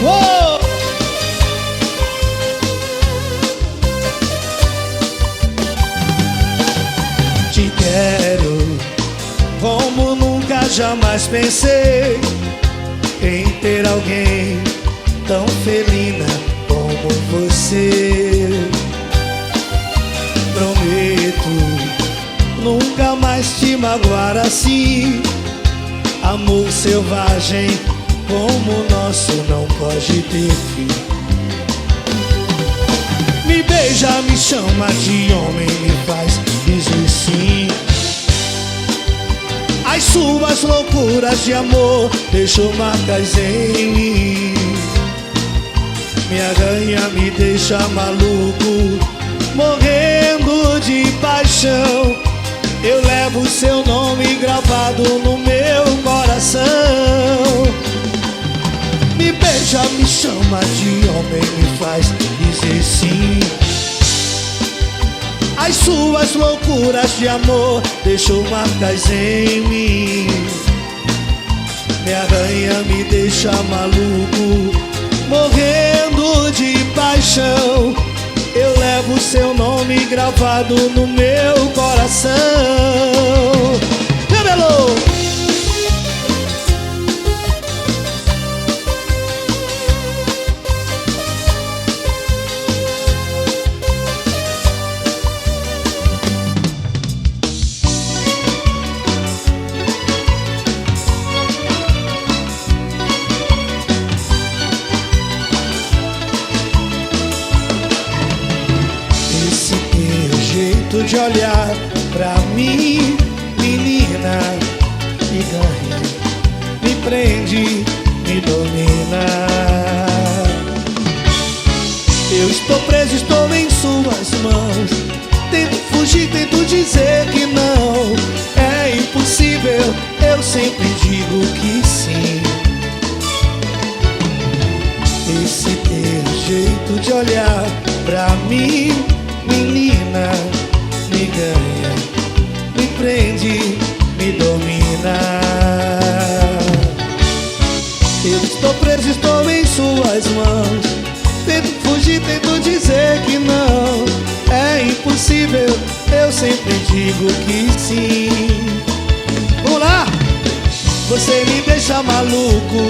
Uou! Te quero como nunca jamais pensei em ter alguém tão felina como você. Prometo nunca mais te magoar assim. Amor selvagem como o nosso não pode ter fim. Me beija, me chama de homem, me faz dizer sim. As suas loucuras de amor deixam marcas em mim. Me arranha, me deixa maluco, morrendo de paixão. Eu levo seu nome gravado no meu coração. Me beija, me chama de homem, me faz dizer sim. As suas loucuras de amor deixam marcas em mim. Me arranha, me deixa maluco, morrendo de paixão. Eu levo seu nome gravado no meu coração. Cabelo! De olhar pra mim, menina, me ganha, me prende, me domina. Eu estou preso, estou em suas mãos. Tento fugir, tento dizer que não. É impossível, eu sempre digo que sim. Esse teu jeito de olhar pra mim, menina, me ganha, me prende, me domina. Eu estou preso, estou em suas mãos. Tento fugir, tento dizer que não. É impossível, eu sempre digo que sim. Vamos lá! Você me deixa maluco,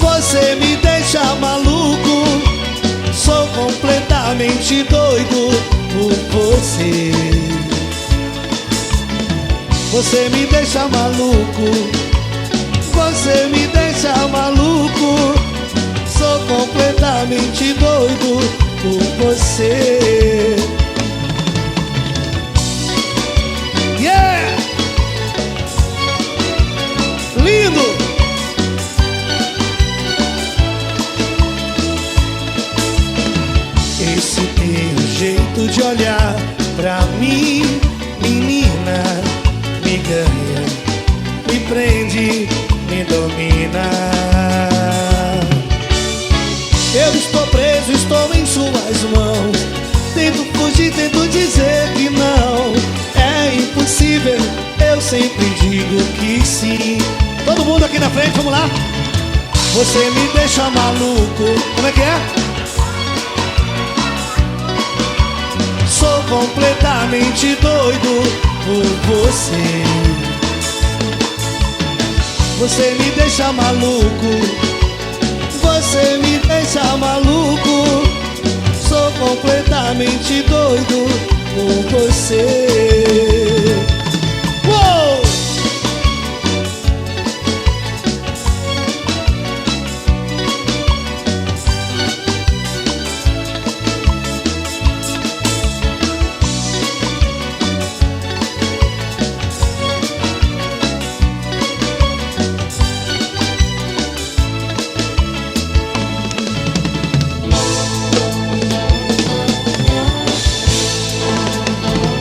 você me deixa maluco. Sou completamente doido por você. Você me deixa maluco, você me deixa maluco. Sou completamente doido por você. Yeah! Lindo! Esse teu jeito de olhar pra mim, menina, me ganha, me prende, me domina. Eu estou preso, estou em suas mãos. Tento fugir, tento dizer que não. É impossível, eu sempre digo que sim. Todo mundo aqui na frente, vamos lá. Você me deixa maluco. Como é que é? Sou completamente doido por você. Você me deixa maluco, você me deixa maluco. Sou completamente doido por você. Uou!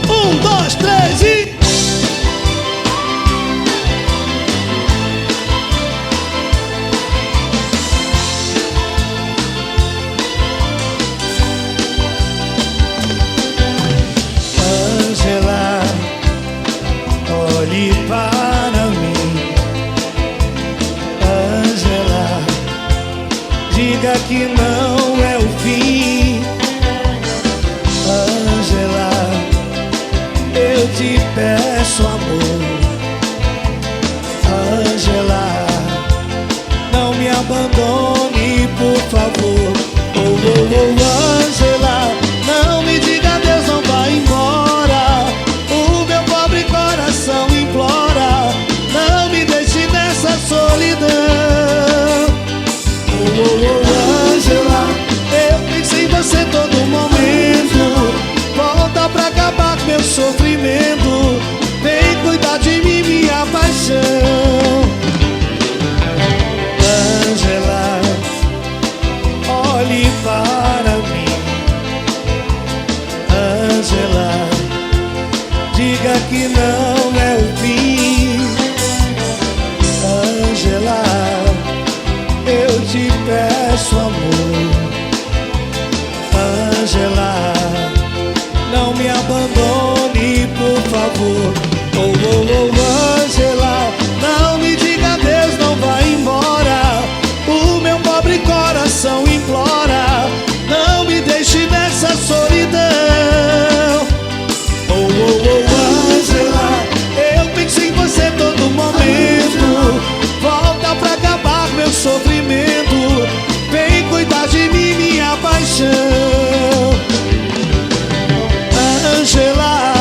Um, dois, três olhe para mim. Ângela, diga que não é o fim. Ângela, eu te peço amor. Ângela, não me abandone, por favor. Oh, oh, oh, Ângela, não me diga adeus, não vá embora. O meu pobre coração implora, não me deixe nessa solidão. Oh, oh, oh, Ângela, eu pensei em você todo momento. Volta pra acabar com meu sofrimento. Vem cuidar de mim, minha paixão. Ângela, olhe para mim. Ângela, diga que não é o fim. Ângela, eu te peço amor. Ângela, não me abandone, por favor. Oh, oh, oh, Ângela, não me diga adeus, não vá embora. O meu pobre coração implora, não me deixe nessa solidão. Oh, oh, oh, Ângela, eu pensei em você todo momento. Volta pra acabar meu sofrimento. Vem cuidar de mim, minha paixão. Ângela,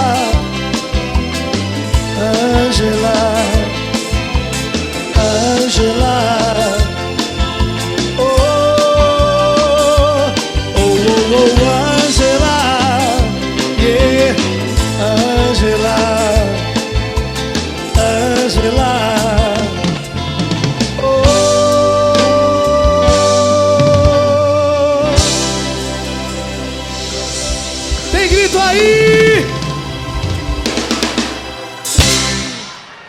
Ângela, Ângela. Oh, oh, oh, oh, Ângela, yeah. Ângela, Ângela. Oh. Tem grito aí!